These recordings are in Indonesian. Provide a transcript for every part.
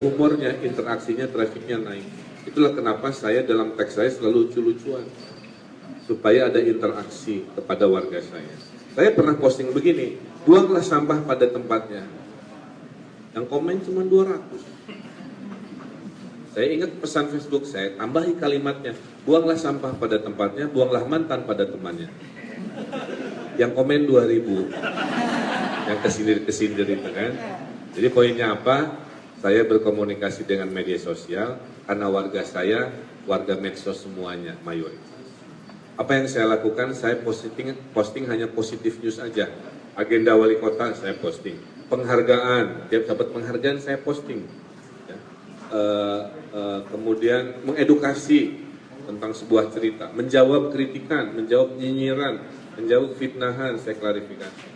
humornya, interaksinya, trafficnya naik. Itulah kenapa saya dalam teks saya selalu lucu-lucuan, supaya ada interaksi kepada warga saya. Saya pernah posting begini, buanglah sampah pada tempatnya. Yang komen cuma 200. Saya ingat pesan Facebook saya, tambahi kalimatnya, buanglah sampah pada tempatnya, buanglah mantan pada temannya. Yang komen 2000. Yang kesindir-kesindir itu kan. Jadi poinnya apa? Saya berkomunikasi dengan media sosial karena warga saya, warga medsos semuanya mayoritas. Apa yang saya lakukan? Saya posting hanya positif news aja. Agenda wali kota saya posting. Penghargaan, tiap dapat penghargaan saya posting. Ya. Kemudian mengedukasi tentang sebuah cerita, menjawab kritikan, menjawab nyinyiran, menjawab fitnahan, saya klarifikasi.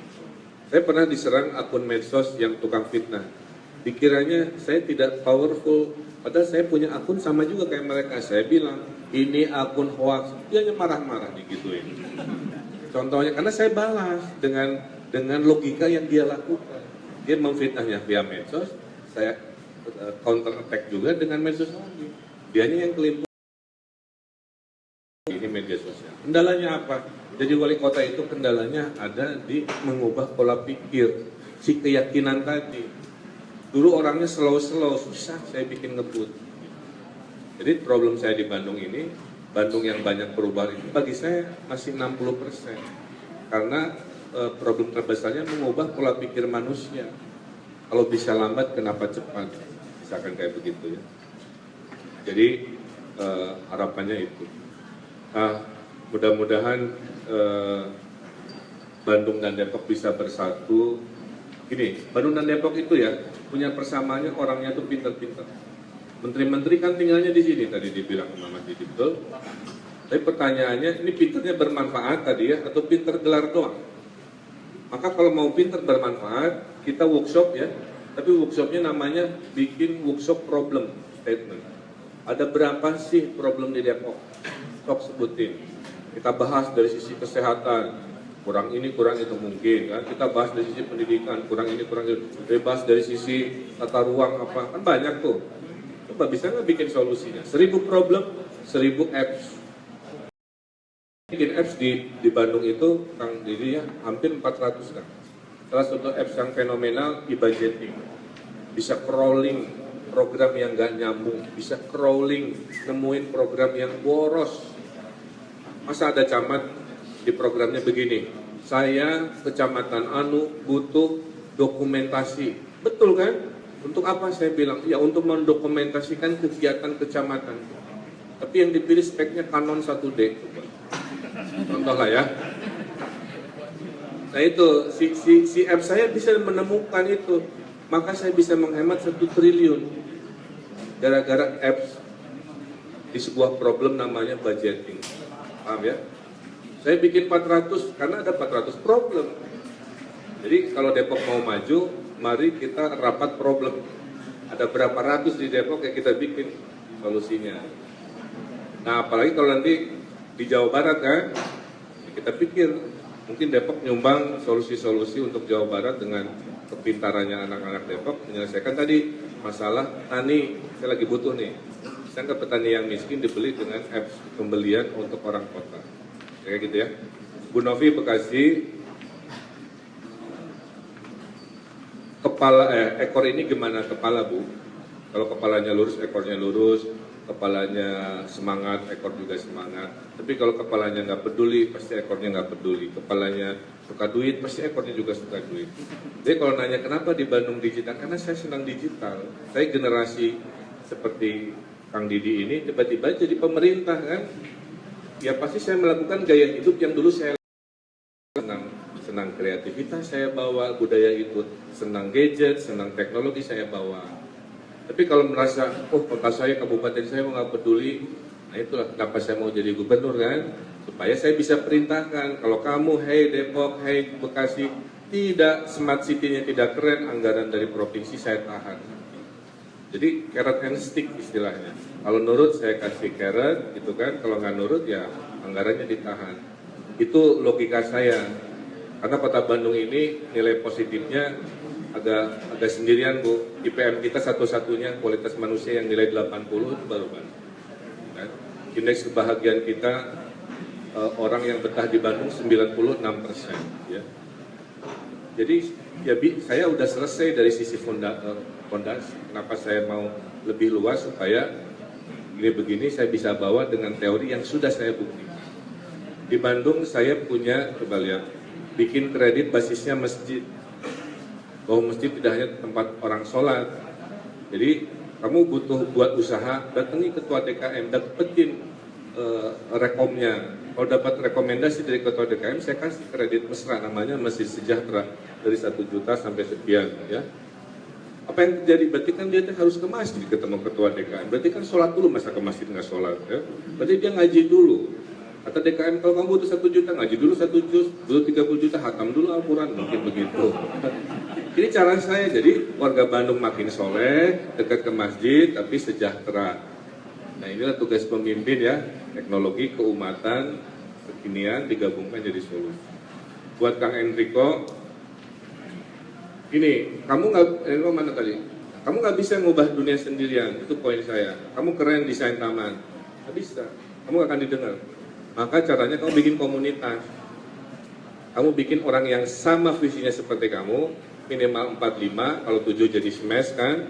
Saya pernah diserang akun medsos yang tukang fitnah. Dikiranya saya tidak powerful, padahal saya punya akun sama juga kayak mereka. Saya bilang, ini akun hoax, dia hanya marah-marah digituin. Contohnya, karena saya balas dengan logika yang dia lakukan. Dia memfitnahnya via medsos, saya counter attack juga dengan medsos lagi. Dianya yang klaim ini media sosial. Kendalanya apa? Jadi wali kota itu kendalanya ada di mengubah pola pikir, si keyakinan tadi. Dulu orangnya slow-slow, susah saya bikin ngebut. Jadi problem saya di Bandung ini, Bandung yang banyak perubahan itu bagi saya masih 60%. Karena problem terbesarnya mengubah pola pikir manusia. Kalau bisa lambat, kenapa cepat? Misalkan kayak begitu ya. Jadi harapannya itu. Mudah-mudahan Bandung dan Depok bisa bersatu. Gini, Bandung dan Depok itu ya punya persamaannya, orangnya tuh pintar-pintar. Menteri-menteri kan tinggalnya di sini tadi dibilang sama Mas Didi, betul? Tapi pertanyaannya, ini pintarnya bermanfaat tadi ya, atau pintar gelar doang? Maka kalau mau pintar bermanfaat, kita workshop ya. Tapi workshopnya namanya bikin workshop problem statement. Ada berapa sih problem di Depok? Sok sebutin. Kita bahas dari sisi kesehatan. Kurang ini, kurang itu mungkin kan. Kita bahas dari sisi pendidikan, kurang ini, kurang itu. Bahas dari sisi tata ruang apa, kan banyak tuh. Coba bisa nggak bikin solusinya? 1000 problem, 1000 apps. Bikin apps di Bandung itu, Kang Didi ya, hampir 400 kan. Salah satu apps yang fenomenal, e-budgeting. Bisa crawling program yang nggak nyambung, bisa crawling, nemuin program yang boros. Masa ada camat di programnya begini, saya kecamatan Anu butuh dokumentasi, betul kan? Untuk apa saya bilang? Ya untuk mendokumentasikan kegiatan kecamatan. Tapi yang dipilih speknya Canon 1D, contoh lah ya. Nah itu, si app saya bisa menemukan itu, maka saya bisa menghemat 1 triliun gara-gara apps di sebuah problem namanya budgeting, paham ya? Saya bikin 400 karena ada 400 problem. Jadi kalau Depok mau maju, mari kita rapat problem. Ada berapa ratus di Depok yang kita bikin solusinya. Nah apalagi kalau nanti di Jawa Barat kan, kita pikir mungkin Depok nyumbang solusi-solusi untuk Jawa Barat dengan kepintarannya anak-anak Depok menyelesaikan tadi masalah tani. Saya lagi butuh nih, saya ke petani yang miskin dibeli dengan apps pembelian untuk orang kota. Kayak gitu ya. Bu Novi Bekasi, ekor ini gimana kepala Bu? Kalau kepalanya lurus, ekornya lurus. Kepalanya semangat, ekor juga semangat. Tapi kalau kepalanya nggak peduli, pasti ekornya nggak peduli. Kepalanya suka duit, pasti ekornya juga suka duit. Jadi kalau nanya kenapa di Bandung digital, karena saya senang digital. Saya generasi seperti Kang Didi ini tiba-tiba jadi pemerintah kan. Ya pasti saya melakukan gaya hidup yang dulu saya senang kreativitas saya bawa, budaya itu senang gadget, senang teknologi saya bawa. Tapi kalau merasa, kota saya, kabupaten saya nggak peduli, nah itulah kenapa saya mau jadi gubernur kan, supaya saya bisa perintahkan, kalau kamu, hey Depok, hey Bekasi, tidak smart city-nya tidak keren, anggaran dari provinsi saya tahan. Jadi carrot and stick istilahnya. Kalau nurut saya kasih carrot, gitu kan. Kalau nggak nurut ya anggarannya ditahan. Itu logika saya. Karena kota Bandung ini nilai positifnya agak sendirian Bu. IPM kita satu-satunya kualitas manusia yang nilai 80 itu baru Bandung. Kan? Indeks kebahagiaan kita orang yang betah di Bandung 96%. Ya. Jadi ya saya udah selesai dari sisi fondasi. Kenapa saya mau lebih luas supaya begini saya bisa bawa dengan teori yang sudah saya buktikan. Di Bandung saya punya, coba lihat, bikin kredit basisnya masjid. Bahwa masjid tidak hanya tempat orang sholat. Jadi kamu butuh buat usaha, datangi ketua DKM, dapetin rekomnya. Kalau dapat rekomendasi dari ketua DKM, saya kasih kredit mesra, namanya Masjid Sejahtera, dari 1 juta sampai sekian. Ya. Apa yang terjadi? Berarti kan dia harus ke masjid ketemu ketua DKM. Berarti kan sholat dulu, masa ke masjid nggak sholat. Ya. Berarti dia ngaji dulu. Kata DKM, kalau kamu butuh 1 juta, ngaji dulu 1 juz, butuh 30 juta, hatam dulu Al-Quran, mungkin begitu. Ini cara saya, jadi warga Bandung makin soleh, dekat ke masjid, tapi sejahtera. Nah inilah tugas pemimpin ya, teknologi, keumatan, kekinian digabungkan jadi solusi. Buat Kang Enrico, ini, kamu mana tadi? Kamu nggak bisa ngubah dunia sendirian, itu poin saya. Kamu keren desain taman, nggak bisa, kamu nggak akan didengar. Maka caranya kamu bikin komunitas. Kamu bikin orang yang sama visinya seperti kamu, minimal 45, kalau 7 jadi smash kan.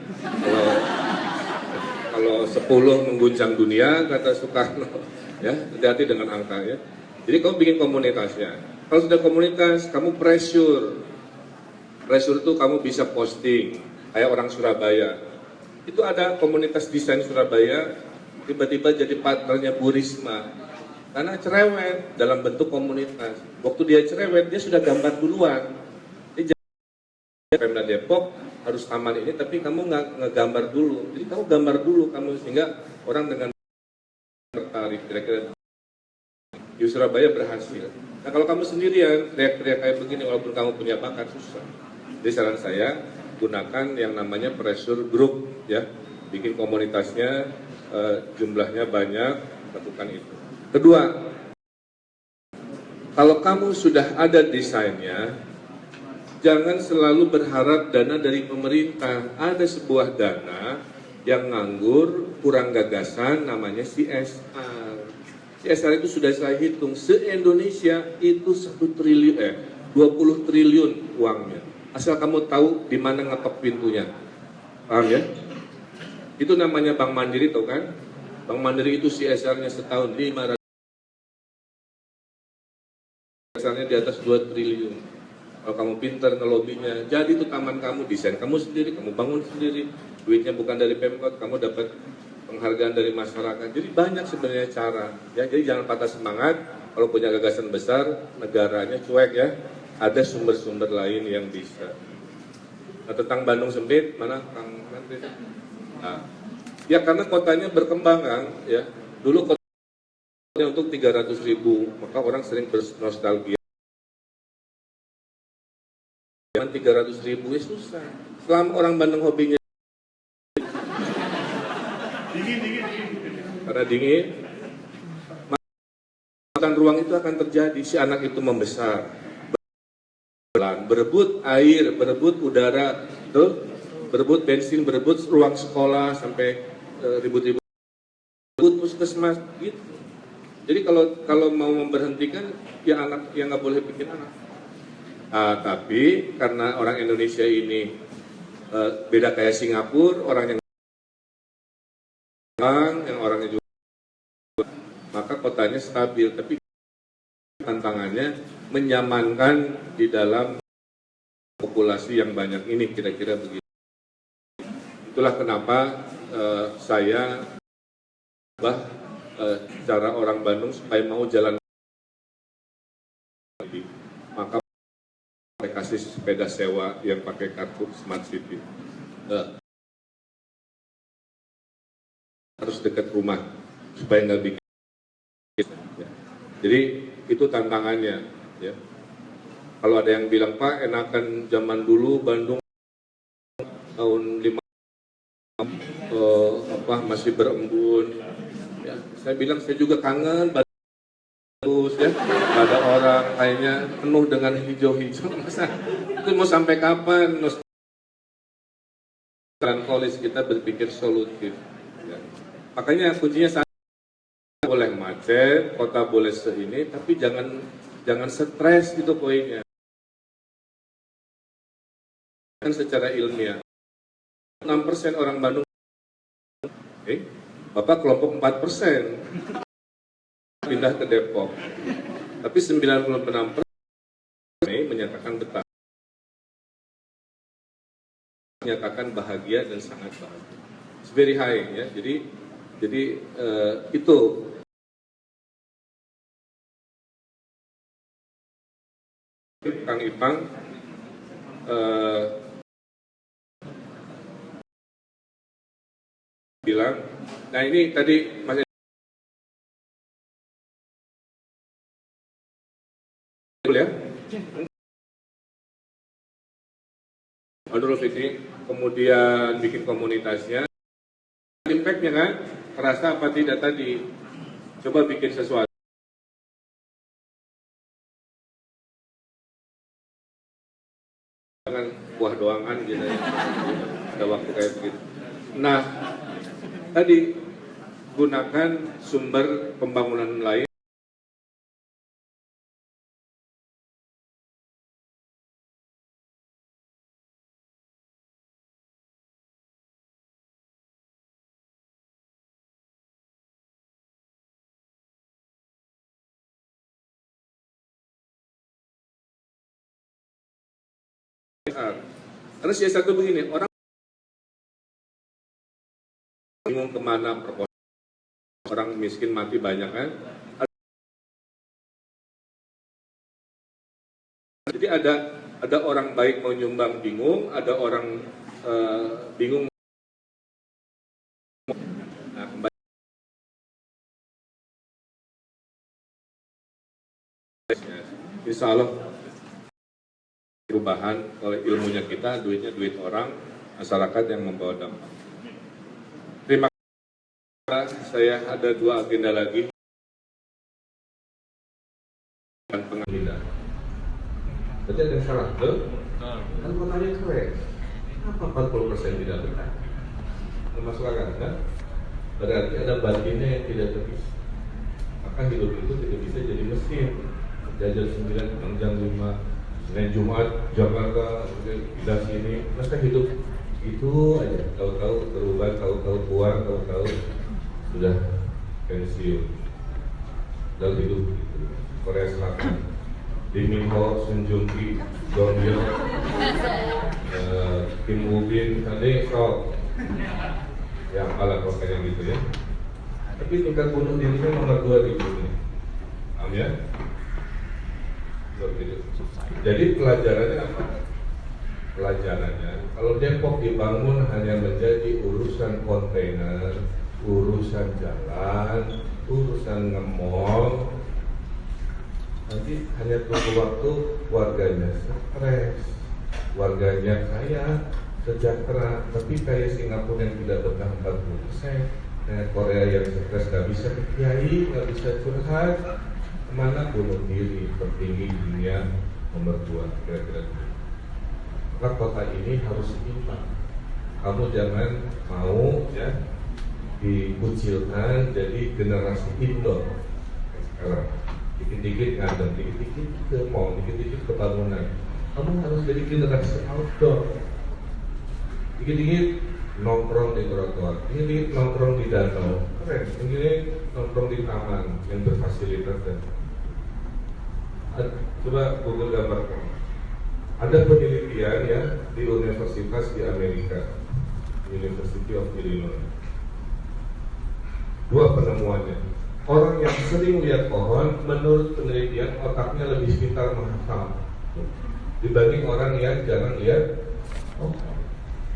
Kalau 10 mengguncang dunia, kata Soekarno. Ya, hati-hati dengan angka ya. Jadi kamu bikin komunitasnya. Kalau sudah komunitas, kamu pressure. Pressure itu kamu bisa posting, kayak orang Surabaya. Itu ada komunitas desain Surabaya, tiba-tiba jadi partnernya Bu Risma. Karena cerewet dalam bentuk komunitas. Waktu dia cerewet, dia sudah gambar duluan. Dia Pemda Depok harus taman ini, tapi kamu nggak ngegambar dulu. Jadi kamu gambar dulu, kamu sehingga orang dengan tertarik. Kira-kira di Surabaya berhasil. Nah kalau kamu sendirian, teriak-teriak kayak begini, walaupun kamu punya bakat, susah. Jadi saran saya, gunakan yang namanya pressure group, ya. Bikin komunitasnya, jumlahnya banyak, lakukan itu. Kedua, kalau kamu sudah ada desainnya, jangan selalu berharap dana dari pemerintah. Ada sebuah dana yang nganggur, kurang gagasan, namanya CSR. CSR itu sudah saya hitung, se-Indonesia itu 20 triliun uangnya. Asal kamu tahu di mana ngetok pintunya. Paham ya? Itu namanya Bank Mandiri, tahu kan? Bank Mandiri itu CSR-nya setahun 500. Misalnya di atas 2 triliun. Kalau kamu pintar ngelobinya, jadi itu taman kamu, desain kamu sendiri, kamu bangun sendiri, duitnya bukan dari Pemkot, kamu dapat penghargaan dari masyarakat. Jadi banyak sebenarnya cara. Ya, jadi jangan patah semangat. Kalau punya gagasan besar, negaranya cuek ya. Ada sumber-sumber lain yang bisa. Nah, tentang Bandung sempit, mana Kang Menteri? Nah, ya karena kotanya berkembang kan, ya. Dulu kotanya untuk 300.000, maka orang sering bernostalgia. 300.000 ya susah. Selama orang Bandung hobinya dingin. Karena dingin, makan ruang itu akan terjadi. Si anak itu membesar, berebut air, berebut udara, tuh, berebut bensin, berebut ruang sekolah sampai ribut-ribut, berebut puskesmas, gitu. Jadi kalau mau memberhentikan, ya anak yang nggak boleh bikin anak. Tapi karena orang Indonesia ini beda kayak Singapura, orang yang orangnya juga, maka kotanya stabil. Tapi tantangannya menyamankan di dalam populasi yang banyak ini, kira-kira begitu. Itulah kenapa saya cara orang Bandung supaya mau jalan, maka kasih sepeda sewa yang pakai kartu Smart City. Harus dekat rumah supaya nggak bikin. Ya. Jadi itu tantangannya. Ya. Kalau ada yang bilang Pak enakan zaman dulu Bandung tahun 5 masih berembun. Ya, saya bilang saya juga kangen. Terus ya, ada orang kayaknya penuh dengan hijau-hijau, masa itu mau sampai kapan? Melankolis, kita berpikir solutif. Ya. Makanya kuncinya saat boleh macet, kota boleh seini, tapi jangan stres itu poinnya. Kan secara ilmiah, 6% orang Bandung, Bapak kelompok 4% pindah ke Depok, tapi 96% menyatakan betah, menyatakan bahagia dan sangat bahagia. It's very high ya. Jadi itu Kang Ipang bilang, nah ini tadi Mas ya, Nurul Fikri, kemudian bikin komunitasnya, impact-nya kan, terasa apa tidak tadi, coba bikin sesuatu. Jangan buah doangan gitu ya, ada waktu kayak begitu. Nah, tadi gunakan sumber pembangunan lain. Karena CSR itu begini, orang bingung kemana orang miskin mati banyak kan. Jadi ada orang baik mau nyumbang bingung, ada orang bingung. Nah, kembali. Insya Allah perubahan, kalau ilmunya kita, duitnya duit orang, masyarakat yang membawa dampak. Terima kasih. Saya ada 2 agenda lagi. Dan pengambilan. Berarti ada yang salah, betul? Kan kotanya keren. Kenapa 40% tidak benar? Masuk akal kan? Berarti ada batinnya yang tidak terpisah. Maka hidup itu tidak bisa jadi mesin. Jajal 9, jam 5. Senin Jumat Jakarta pindah sini, masa hidup itu aja, tahu-tahu berubah, tahu-tahu keluar, tahu-tahu sudah pensiun, dalam hidup gitu. Korea Selatan, Lee Min Ho, Sun Joong Ki, Jong Yeon, Kim Woo Bin, Ade Sok, yang ala kayak gitu ya. Tapi tingkat bunuh dirinya nomor 2 di dunia, paham ya? Jadi pelajarannya apa? Pelajarannya, kalau Depok dibangun hanya menjadi urusan kontainer, urusan jalan, urusan nge-mall, nanti hanya tunggu waktu warganya stres, warganya kaya, sejahtera, tapi kayak Singapura yang tidak betah 40%, kayak Korea yang stres nggak bisa kiai, nggak bisa curhat, mana bunuh diri tertinggi dunia nomor 2 kira-kira. Maka kota ini harus seimbang. Kamu jangan mau ya dikucilkan jadi generasi indoor sekarang. Dikit-dikit ngadem, dikit-dikit ke mall, dikit-dikit ke bangunan. Kamu harus jadi generasi outdoor. Dikit-dikit nongkrong di trotoar, dikit-dikit nongkrong di danau, keren. Dikit-dikit nongkrong di taman yang berfasilitas dan coba Google gambarkan. Ada penelitian ya di universitas di Amerika, University of Illinois. 2 penemuannya. Orang yang sering lihat pohon, menurut penelitian otaknya lebih pintar menghafal dibanding orang yang jarang lihat pohon.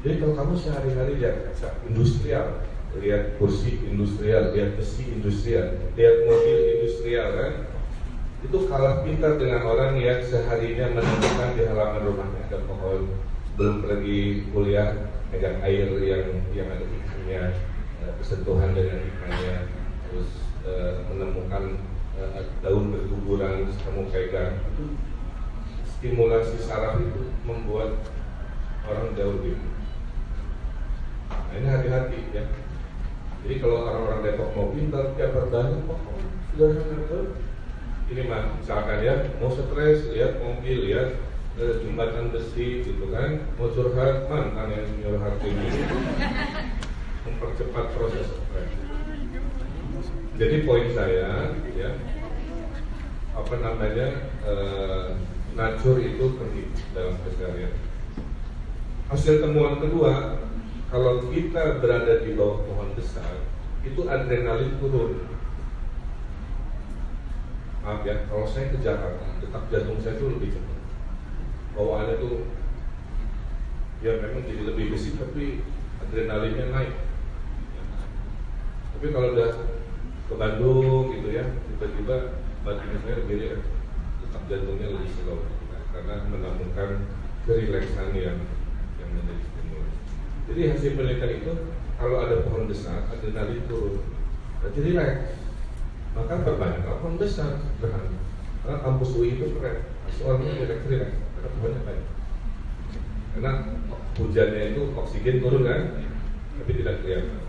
Jadi kalau kamu sehari-hari lihat industrial, lihat kursi industrial, lihat besi industrial, lihat mobil industrial kan, itu kalah pintar dengan orang yang seharinya menemukan di halaman rumahnya ada pohon, belum pergi kuliah pegang air yang ada ikannya, bersentuhan dengan ikannya, terus menemukan daun berguguran kamu pegang. Itu stimulasi saraf itu membuat orang jauh lebih. Nah, ini hati-hati ya. Jadi kalau orang-orang Depok mau pintar, tiap banyak kok sudah betul. Ini mah misalkan ya, mau stres lihat mobil, lihat jembatan besi gitu kan, mau curhat mantan yang nyurhat ini, mempercepat proses stres. Jadi poin saya ya, apa namanya, nature itu penting dalam keseharian. Hasil temuan kedua, kalau kita berada di bawah pohon besar, itu adrenalin turun. Maaf ya, kalau saya ke Jakarta, detak jantung saya itu lebih cepat. Bawaannya tuh, ya memang jadi lebih gesit, tapi adrenalinnya naik. Tapi kalau udah ke Bandung gitu ya, tiba-tiba batin saya lebih rileks, detak jantungnya lebih slow, karena menemukan kerileksan yang menjadi stimulus. Jadi hasil penelitian itu, kalau ada pohon besar, adrenalin turun, berarti rileks. Maka perbanyak pohon besar, karena kampus UI itu keren, soalnya rileks, karena pohonnya banyak. Karena hujannya itu oksigen turun kan, tapi tidak kelihatan.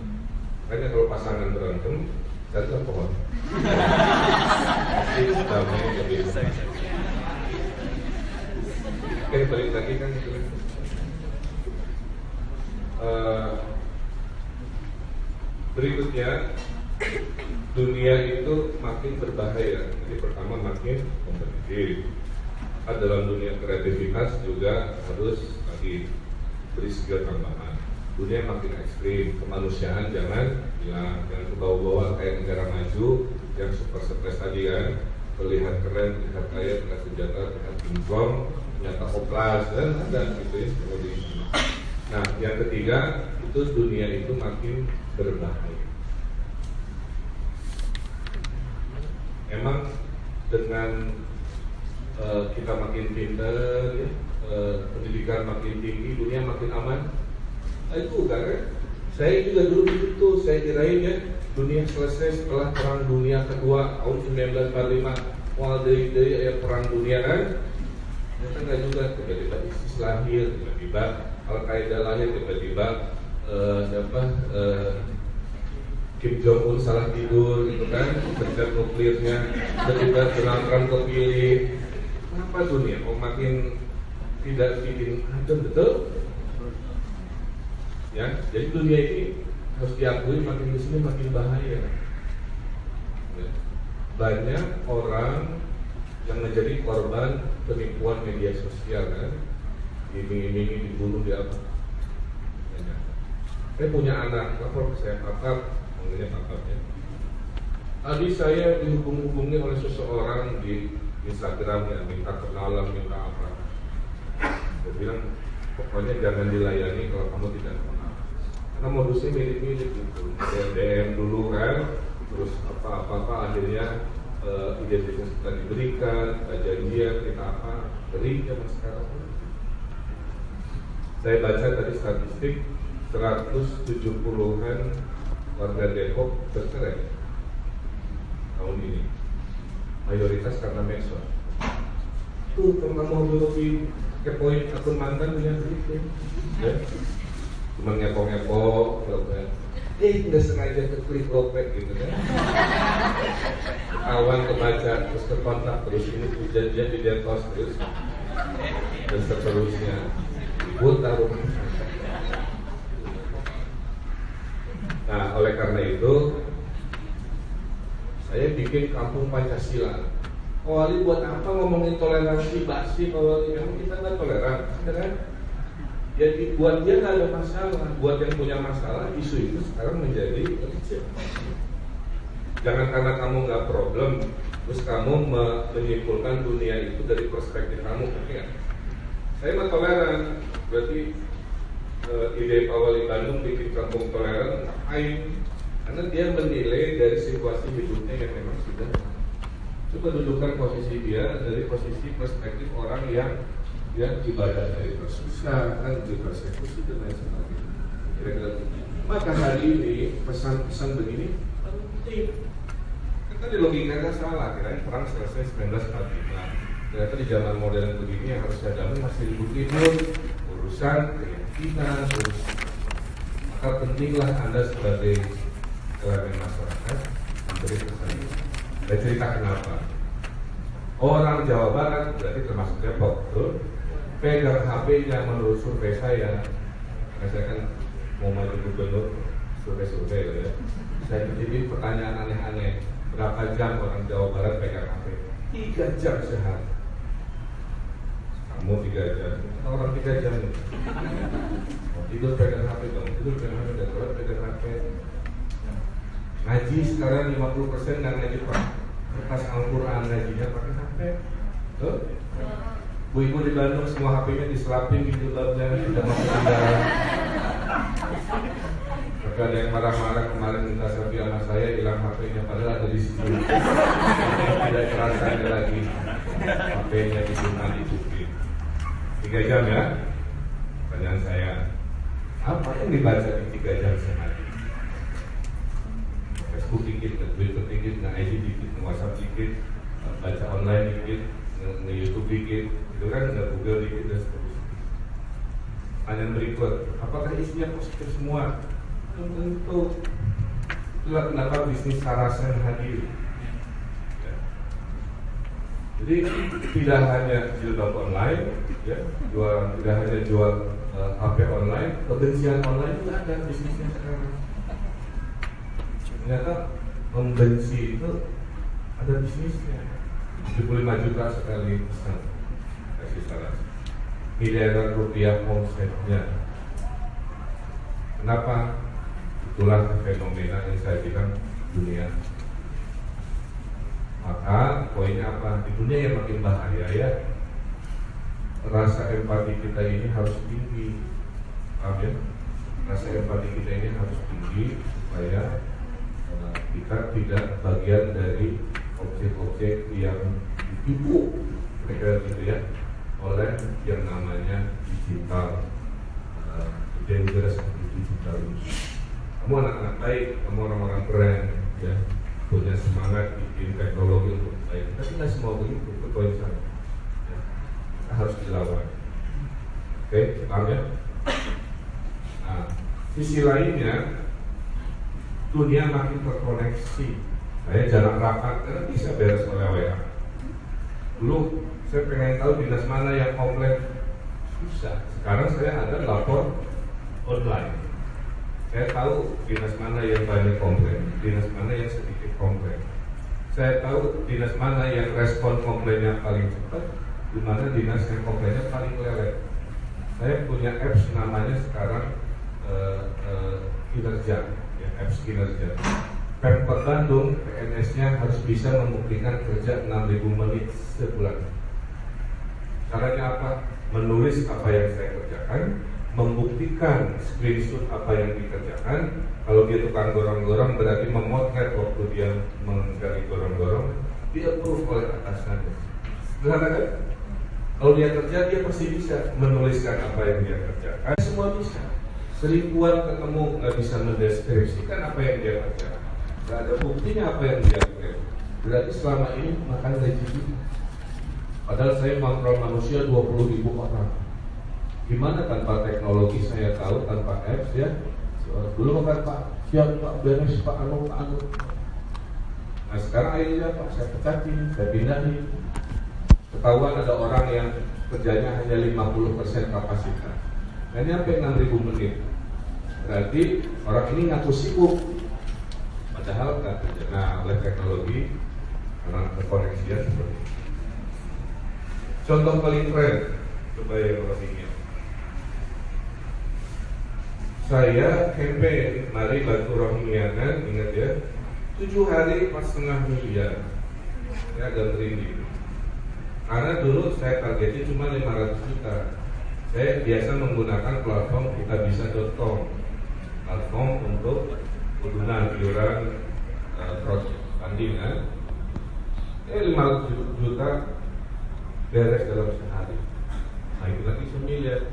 Makanya kalau pasangan berantem, satu pohon. Pasti damai lebih. Oke, balik lagi kan gitu. Berikutnya, dunia itu makin berbahaya. Jadi pertama makin kompetitif. Dalam dunia kreativitas juga harus lagi beri skill tambahan. Dunia makin ekstrim, kemanusiaan jangan hilang, jangan kebawa-bawa kayak negara maju yang super stres tadi kan, terlihat keren, terlihat kaya, terlihat senjata, terlihat kinclong, ternyata oplas dan ada gitu ya. Nah, yang ketiga itu dunia itu makin berbahaya. Emang dengan kita makin pintar, ya, pendidikan makin tinggi, dunia makin aman. Nah, itu kan? Saya juga dulu begitu, saya kirain ya dunia selesai setelah Perang Dunia Kedua tahun 1945, awal dari ya, Perang Dunia kan? Ternyata nggak juga, tiba-tiba ISIS lahir, tiba-tiba Al-Qaeda lahir, tiba-tiba Kim Jong Un salah tidur gitu kan, bom nuklirnya, tiba-tiba Donald Trump kepilih. Kenapa dunia kok makin tidak bikin adem, betul? Ya, jadi dunia ini harus diakui makin di sini makin bahaya. Ya. Banyak orang yang menjadi korban penipuan media sosial kan, iming-imingi dibunuh di apa? Ya. Saya punya anak, lapor ke saya pakar, manggilnya pakar ya. Tadi saya dihubung-hubungi oleh seseorang di Instagramnya, minta kenalan, minta apa. Saya bilang, pokoknya jangan dilayani kalau kamu tidak kenal. Karena modusnya mirip-mirip gitu. DM dulu kan, terus apa-apa akhirnya identitas kita diberikan, kita janjian, kita apa, beri zaman sekarang. Saya baca tadi statistik 170-an warga Depok bercerai tahun ini. Mayoritas karena medsos. Tuh, kalau kamu lebih kepoin akun mantan punya begitu, ya. Cuma ngepo-ngepo, kan. Nggak sengaja keklik lopek gitu kan. Kawan kebaca, terus ke kontak, terus ini janjian di detos terus, dan seterusnya. Buta rumah. Nah, oleh karena itu saya bikin kampung Pancasila. Pak Wali buat apa ngomongin toleransi basi? Pak Wali, memang kita nggak toleran, kan? Jadi buat dia nggak ada masalah. Buat yang punya masalah, isu itu sekarang menjadi urgent. Jangan karena kamu nggak problem, terus kamu menyimpulkan dunia itu dari perspektif kamu. Ya. Saya mah toleran, berarti ide Pak Wali Bandung bikin kampung toleran, ngapain? Karena dia menilai dari situasi hidupnya yang memang sudah. Coba dudukkan posisi dia dari posisi perspektif orang yang ibadahnya itu susah, kan dipersekusi dan lain sebagainya. Kira-kira maka hari ini pesan-pesan begini penting. Kita di logikanya salah, kirain perang selesai 1945. Ternyata di zaman modern begini yang harus damai masih ribut-ribut, urusan keyakinan, terus maka pentinglah Anda sebagai elemen masyarakat memberi pesan. Saya cerita kenapa. Orang Jawa Barat berarti termasuk Depok, betul? Pegang HP-nya menurut survei saya kan mau maju gubernur, survei ya. Saya jadi pertanyaan aneh-aneh. Berapa jam orang Jawa Barat pegang HP? 3 jam sehari. Kamu 3 jam, orang 3 jam. Tidur pegang HP dong, tidur pegang HP, dan sholat pegang HP. Ngaji sekarang 50% nggak ngaji Pak. Kertas Al-Quran ngajinya pakai HP. Tuh. Bu-ibu di Bandung semua HP-nya diselapin di jilbabnya, tidak mau ketinggalan. Maka ada yang marah-marah kemarin minta selfie sama saya, hilang HP-nya padahal ada di situ. Tidak terasa lagi HP-nya di rumah dicuri. 3 jam ya. Pertanyaan saya, apa yang dibaca di 3 jam sehari? Facebook dikit, Twitter dikit, IG dikit, WhatsApp dikit, baca online dikit, YouTube dikit, itu kan Google dikit dan seterusnya. Pertanyaan berikut, apakah isinya positif semua? Tentu. Itulah kenapa bisnis Sarasen hadir. Ya. Jadi tidak hanya jilbab online, ya, tidak hanya jual HP online, kebencian online juga ada bisnisnya sekarang. Ternyata membenci itu ada bisnisnya. 75 juta sekali pesan kasih saran, miliaran rupiah omsetnya. Kenapa? Itulah fenomena yang saya bilang dunia. Maka poinnya apa? Di dunia yang makin bahaya ya, rasa empati kita ini harus tinggi. Paham ya? Rasa empati kita ini harus tinggi supaya kita tidak bagian dari objek-objek yang ditipu, mereka gitu ya, oleh yang namanya digital, dangerous digital. Kamu anak-anak baik, kamu orang-orang keren, ya, punya semangat bikin teknologi untuk baik. Tapi nggak semua begitu, itu poin saya. Ya, kita harus dilawan. Oke, paham ya? Nah, sisi lainnya, dunia makin terkoneksi. Saya jarang rapat karena bisa beres oleh WA. Dulu saya pengen tahu dinas mana yang komplain, susah. Sekarang saya ada lapor online. Saya tahu dinas mana yang banyak komplain, dinas mana yang sedikit komplain. Saya tahu dinas mana yang respon komplainnya paling cepat, di mana dinas yang komplainnya paling lelet. Saya punya apps namanya sekarang kinerja, ya, apps kinerja. Pemkot Bandung, PNS-nya harus bisa membuktikan kerja 6.000 menit sebulan. Caranya apa? Menulis apa yang saya kerjakan, membuktikan screenshot apa yang dikerjakan. Kalau dia tukang gorong-gorong berarti memotret waktu dia menggali gorong-gorong, dia approve oleh atasannya. Sederhana kan? Kalau dia kerja, dia pasti bisa menuliskan apa yang dia kerjakan. Semua bisa. Seribuan ketemu nggak bisa mendeskripsikan apa yang dia kerjakan. Gak ada buktinya apa yang dia lakukan. Berarti selama ini makan gaji kita. Padahal saya mengontrol manusia 20.000 orang. Gimana tanpa teknologi saya tahu, tanpa apps ya. Dulu makan Pak, siap Pak, beres Pak, anu. Nah sekarang akhirnya Pak, saya pecatin, saya pindahin. Ketahuan ada orang yang kerjanya hanya 50% kapasitas. Nah ini sampai 6.000 menit. Berarti orang ini ngaku sibuk. Padahal kan, nah oleh teknologi karena terkoneksinya seperti itu. Contoh paling keren, coba yang Rohingya. Saya campaign, mari bantu Rohingya kan, ingat ya, 7 hari 4,5 miliar. Saya agak merinding. Karena dulu saya targetnya cuma 500 juta. Saya biasa menggunakan platform kitabisa.com, platform untuk udunan iuran crowdfunding kan. 500 juta beres dalam sehari. Nah itu lagi semiliar,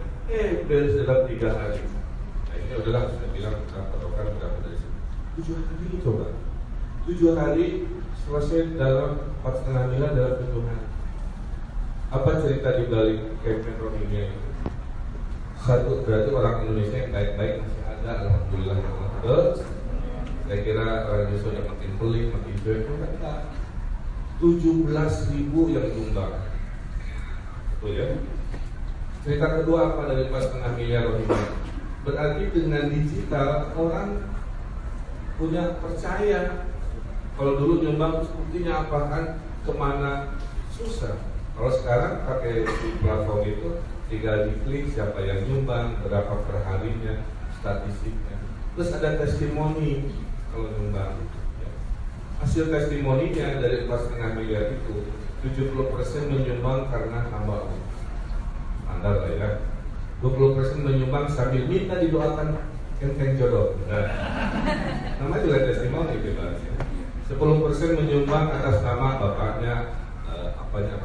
beres dalam 3 hari. Nah ini adalah sudah bilang kita patokan berapa dari sini. 7 hari coba. 7 hari selesai dalam 4,5 miliar dalam 7 hari. Apa cerita di balik campaign Rohingya itu? Satu, berarti orang Indonesia yang baik-baik masih ada. ada, alhamdulillah. Terus saya kira orang Indonesia udah makin pelik, makin cuek. 17.000 yang nyumbang. Betul ya? Cerita kedua apa dari 4,5 miliar ini? Berarti dengan digital orang punya percaya. Kalau dulu nyumbang buktinya apa kan, kemana, susah. Kalau sekarang pakai di platform itu tinggal diklik siapa yang nyumbang, berapa perharinya, statistiknya. Terus ada testimoni kalau nyumbang. Hasil testimoninya dari 4,5 miliar itu 70% menyumbang karena hamba Allah. Standar lah ya. 20% menyumbang sambil minta didoakan kenteng jodoh. Nah, namanya juga testimoni bebasnya. 10% menyumbang atas nama bapaknya, apanya.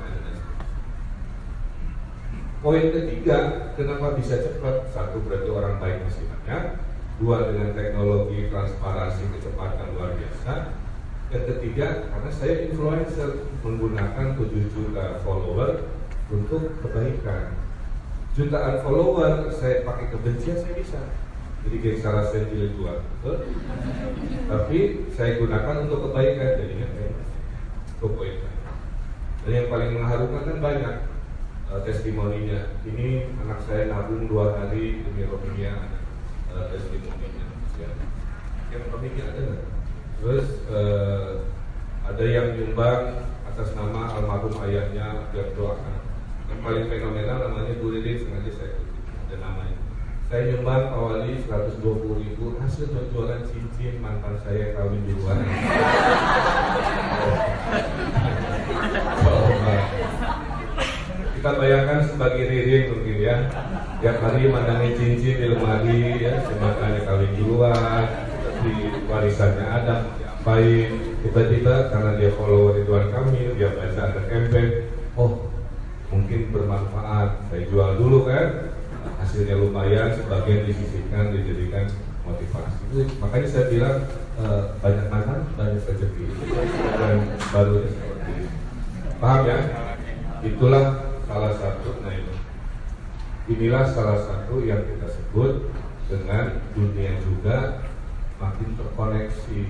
Poin ketiga, kenapa bisa cepat? Satu, berarti orang baik masih banyak. Dua, dengan teknologi transparansi kecepatan luar biasa. Yang ketiga, karena saya influencer, menggunakan 7 juta follower untuk kebaikan. Jutaan follower saya pakai kebencian saya bisa. Jadi geng Saracen jilid 2, betul? Tapi saya gunakan untuk kebaikan, jadinya kebaikan. Dan yang paling mengharukan kan banyak testimoninya. Ini anak saya nabung 2 hari demi Rohingya, testimoninya. Ya. Yang Rohingya ada nggak? Terus ada yang nyumbang atas nama almarhum ayahnya, biar doakan. Yang paling fenomenal namanya Bu Lili, sengaja saya kutip, ada namanya. Saya nyumbang awali 120.000 hasil penjualan cincin mantan saya kawin duluan. Kita bayangkan sebagai Ririn mungkin ya, tiap hari mandangin cincin di lemari ya, semangatnya kawin duluan, di warisannya ada, diapain, tiba-tiba karena dia follow Ridwan Kamil, dia baca ada campaign, oh mungkin bermanfaat, saya jual dulu kan. Hasilnya lumayan, sebagian disisihkan, dijadikan motivasi. Makanya saya bilang banyak mantan, banyak rezeki. Dan baru seperti ini. Paham ya? Itulah salah satu. Nah inilah salah satu yang kita sebut dengan dunia juga makin terkoneksi.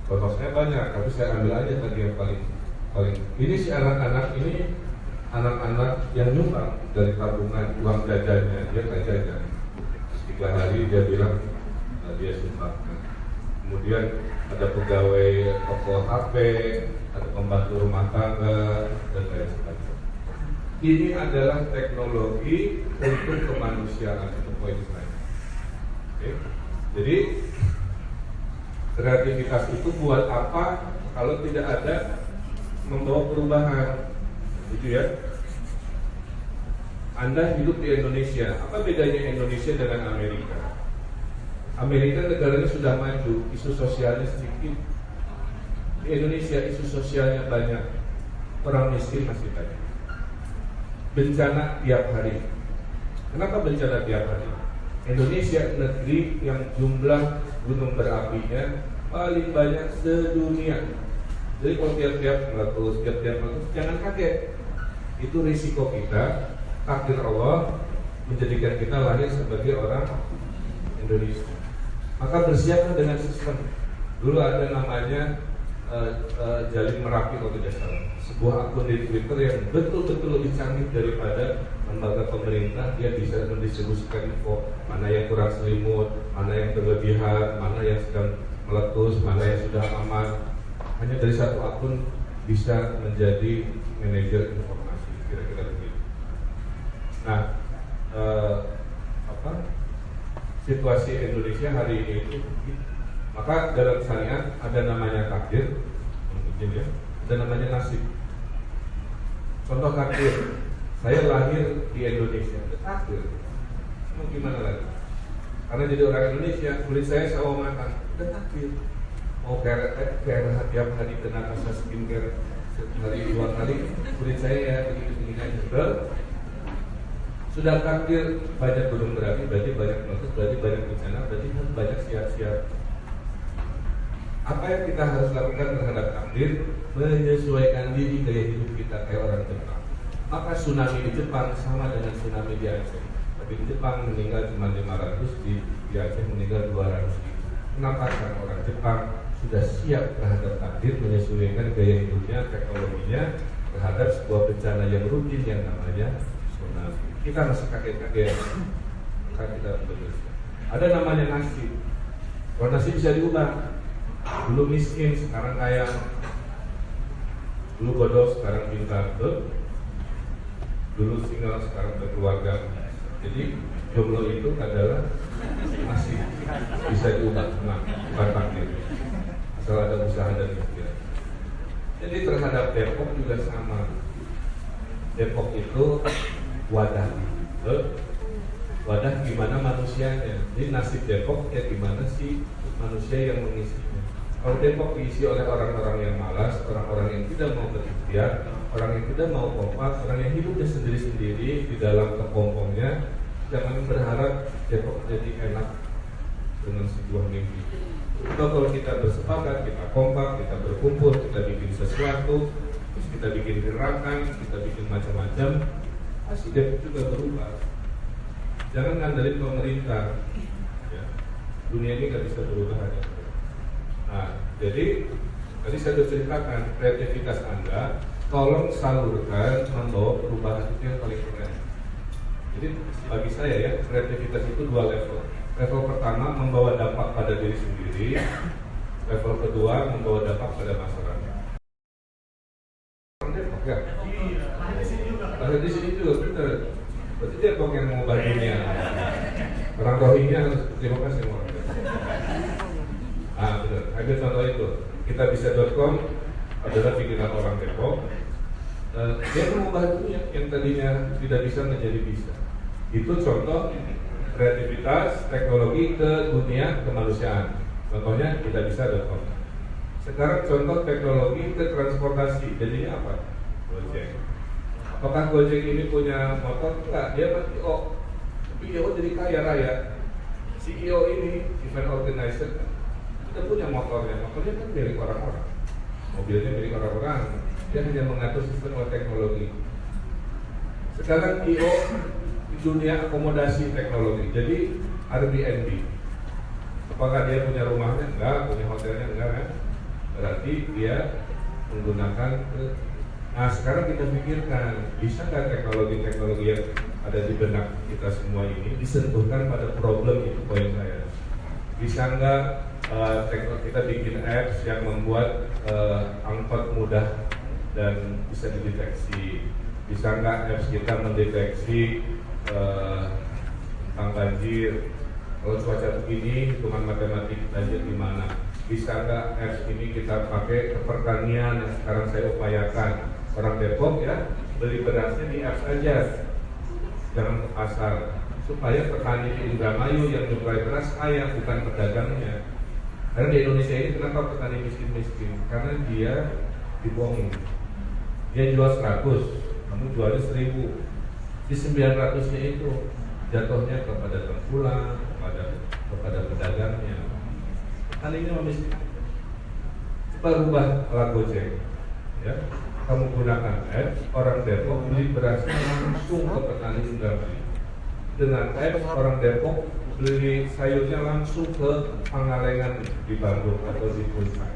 Contohnya banyak, tapi saya ambil aja tadi yang paling. Ini si anak-anak ini. Anak-anak yang nyumbang dari tabungan uang jajannya, dia kan jajan 3 hari dia bilang dia sumbangkan. Kemudian ada pegawai toko HP, ada pembantu rumah tangga dan lain sebagainya. Ini adalah teknologi untuk kemanusiaan, itu poin saya. Oke. Jadi kreativitas itu buat apa kalau tidak ada membawa perubahan? Itu ya. Anda hidup di Indonesia. Apa bedanya Indonesia dengan Amerika? Amerika negaranya sudah maju, isu sosialnya sedikit. Di Indonesia isu sosialnya banyak, orang miskin masih banyak. Bencana tiap hari. Kenapa bencana tiap hari? Indonesia negeri yang jumlah gunung berapinya paling banyak sedunia. Jadi kalau tiap-tiap meletus, jangan kaget. Itu risiko kita, takdir Allah menjadikan kita lahir sebagai orang Indonesia. Maka bersiaplah dengan sistem. Dulu ada namanya Jalin Merapi kalau tidak salah, sebuah akun di Twitter yang betul-betul lebih canggih daripada lembaga pemerintah. Dia bisa mendistribusikan info mana yang kurang selimut, mana yang berlebihan, mana yang sedang meletus, mana yang sudah aman. Hanya dari satu akun bisa menjadi manajer informasi, kira-kira begitu. Nah, situasi Indonesia hari ini itu, maka dalam syariat ada namanya takdir, mungkin ya, ada namanya nasib. Contoh takdir, saya lahir di Indonesia, ada takdir. Mau gimana lagi? Karena jadi orang Indonesia, kulit saya sawo matang, ada takdir. Mau kayak tiap hari kena rasa skincare sehari 2 kali, kulit saya ya begini-begini aja. Sudah takdir banyak gunung berapi, berarti banyak meletus, berarti banyak bencana, berarti harus banyak siap-siap. Apa yang kita harus lakukan terhadap takdir? Menyesuaikan diri gaya hidup kita kayak orang Jepang. Maka tsunami di Jepang sama dengan tsunami di Aceh. Tapi di Jepang meninggal cuma 500, di di Aceh meninggal 200 ribu. Kenapa? Karena orang Jepang sudah siap terhadap takdir, menyesuaikan gaya hidupnya, teknologinya terhadap sebuah bencana yang rutin yang namanya tsunami. Kita masih kaget-kaget karena kita Indonesia. Ada namanya nasib. Kalau nasib bisa diubah. Dulu miskin, sekarang kaya. Dulu bodoh, sekarang pintar. Dulu single, sekarang berkeluarga. Jadi jomblo itu adalah nasib, bisa diubah, bukan takdir. Asal ada usaha dan ikhtiar. Jadi terhadap Depok juga sama. Depok itu wadah, wadah gimana manusianya. Jadi nasib Depok ya gimana sih manusia yang mengisinya. Kalau Depok diisi oleh orang-orang yang malas, orang-orang yang tidak mau berikhtiar, orang yang tidak mau kompak, orang yang hidupnya sendiri-sendiri di dalam kepompongnya, jangan berharap Depok jadi enak dengan sebuah mimpi. Kalau kita bersepakat, kita kompak, kita berkumpul, kita bikin sesuatu, terus kita bikin gerakan, kita bikin macam-macam, pasti Depok juga berubah. Jangan ngandelin pemerintah. Ya. Dunia ini nggak bisa berubah hanya. Nah, jadi tadi saya sudah ceritakan kreativitas Anda, tolong salurkan membawa perubahan itu yang paling keren. Jadi bagi saya ya, kreativitas itu dua level. Level pertama membawa dampak pada diri sendiri, level kedua membawa dampak pada masyarakat. Depok ya? Ada di sini juga, betul. Berarti Depok yang mau bajunya. Orang Rohingya harus terima kasih orang. Ah benar, ambil contoh itu. Kitabisa.com adalah bikinan orang Depok. Dia mengubah dunia yang tadinya tidak bisa menjadi bisa. Itu contoh kreativitas teknologi ke dunia kemanusiaan. Contohnya Kitabisa.com. Sekarang contoh teknologi ke transportasi. Jadinya apa? Gojek. Apakah Gojek ini punya motor? Enggak, dia CEO. CEO jadi kaya raya. CEO ini event organizer kita punya motornya kan milik orang-orang, mobilnya milik orang-orang, dia hanya mengatur sistem oleh teknologi. Sekarang IO di dunia akomodasi teknologi, jadi Airbnb. Apakah dia punya rumahnya? Enggak, punya hotelnya enggak kan? Berarti dia menggunakan Nah sekarang kita pikirkan, bisa nggak teknologi-teknologi yang ada di benak kita semua ini disentuhkan pada problem itu poin saya. Bisa nggak kita bikin apps yang membuat angkot mudah dan bisa dideteksi? Bisa nggak apps kita mendeteksi tentang banjir? Kalau cuaca begini, hitungan matematik banjir di mana? Bisa nggak apps ini kita pakai ke pertanian yang sekarang saya upayakan? Orang Depok ya beli berasnya di apps aja, jangan ke pasar, supaya petani di Indramayu yang menyuplai beras kaya, bukan pedagangnya. Karena di Indonesia ini kenapa petani miskin-miskin? Karena dia dibohongin. Dia jual 100, kamu jualnya 1000. Di 900-nya itu jatuhnya kepada tengkulak, kepada pedagangnya. Petani ini miskin. Coba rubah ala Gojek, ya. Kamu gunakan apps, orang Depok beli berasnya langsung ke petani Indramayu. Dengan apps, orang Depok beli sayurnya langsung ke Pangalengan di Bandung atau di Puncak.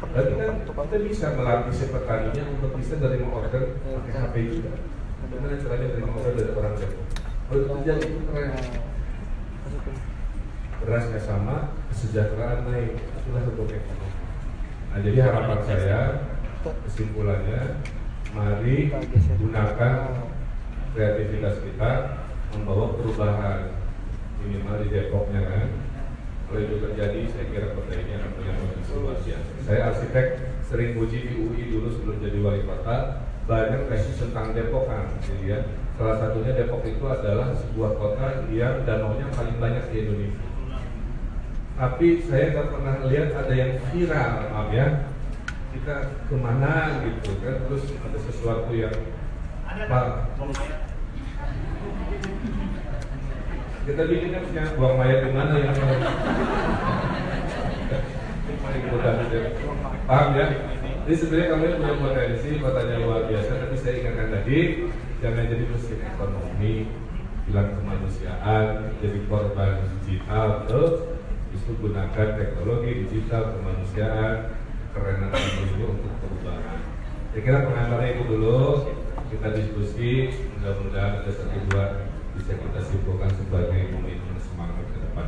Berarti kan kita bisa melatih si petaninya untuk bisa menerima order pakai HP juga. Bagaimana caranya menerima order dari orang Depok? Kalau itu terjadi itu keren. Berasnya sama, kesejahteraan naik, itulah hukum ekonomi. Nah jadi harapan saya, kesimpulannya, mari gunakan kreativitas kita membawa perubahan minimal di Depoknya kan. Kalau itu terjadi, saya kira kota ini akan punya potensi luar biasa. Saya arsitek, sering uji di UI dulu sebelum jadi wali kota, banyak tesis tentang Depok kan. Jadi ya, salah satunya Depok itu adalah sebuah kota yang danaunya paling banyak di Indonesia. Tapi saya tak pernah lihat ada yang viral, maaf ya. Kita kemana gitu kan, terus ada sesuatu yang kita bikinnya punya buang mayat di mana yang paham ya? Jadi sebenarnya kami punya potensi, kotanya luar biasa, tapi saya ingatkan tadi jangan jadi mesin ekonomi, hilang kemanusiaan, jadi korban digital, justru gunakan teknologi digital kemanusiaan karena ini untuk perubahan. Saya kira pengantarnya itu dulu, kita diskusi, mudah-mudahan ada satu dua bisa kita simpulkan sebagai komitmen semangat ke depan.